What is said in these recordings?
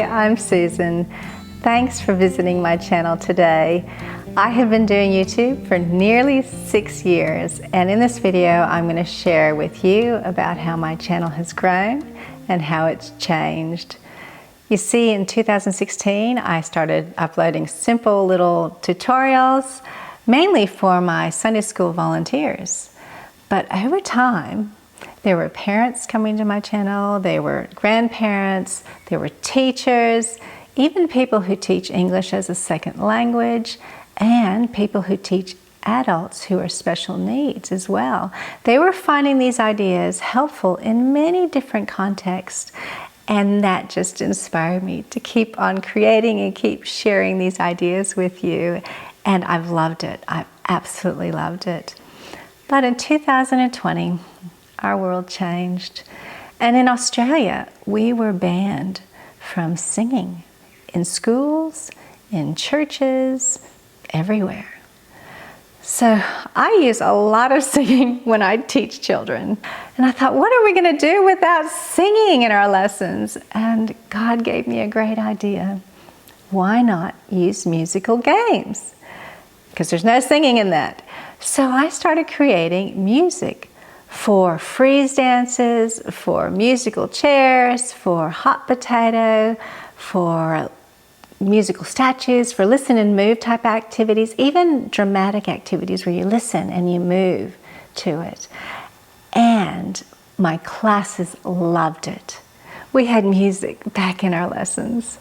I'm Susan. Thanks for visiting my channel today. I have been doing YouTube for nearly 6 years, and in this video I'm going to share with you about how my channel has grown and how it's changed. You see, in 2016 I started uploading simple little tutorials, mainly for my Sunday school volunteers. But over time, there were parents coming to my channel, there were grandparents, there were teachers, even people who teach English as a second language, and people who teach adults who are special needs as well. They were finding these ideas helpful in many different contexts, and that just inspired me to keep on creating and keep sharing these ideas with you. And I've loved it. I've absolutely loved it. But in 2020, our world changed. And in Australia, we were banned from singing in schools, in churches, everywhere. So I use a lot of singing when I teach children. And I thought, what are we going to do without singing in our lessons? And God gave me a great idea. Why not use musical games? Because there's no singing in that. So I started creating music for freeze dances, for musical chairs, for hot potato, for musical statues, for listen and move type activities, even dramatic activities where you listen and you move to it. And my classes loved it. We had music back in our lessons.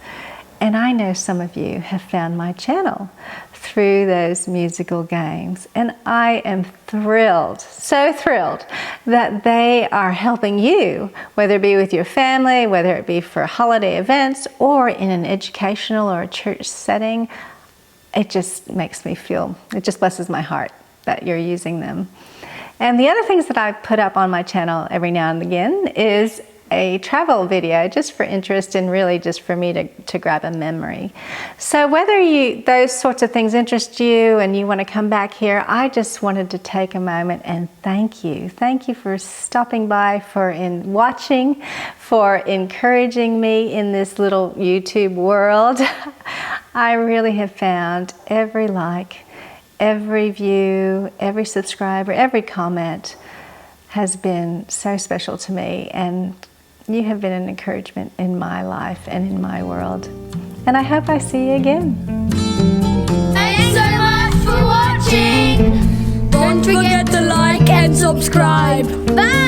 And I know some of you have found my channel through those musical games. And I am thrilled, so thrilled, that they are helping you, whether it be with your family, whether it be for holiday events, or in an educational or a church setting. It just makes me feel, it just blesses my heart that you're using them. And the other things that I put up on my channel every now and again is a travel video, just for interest and really just for me to grab a memory. So whether those sorts of things interest you and you want to come back here, I just wanted to take a moment and thank you. Thank you for stopping by, for watching, for encouraging me in this little YouTube world. I really have found every like, every view, every subscriber, every comment has been so special to me, and you have been an encouragement in my life and in my world. And I hope I see you again. Thanks so much for watching. Don't forget to like and subscribe. Bye.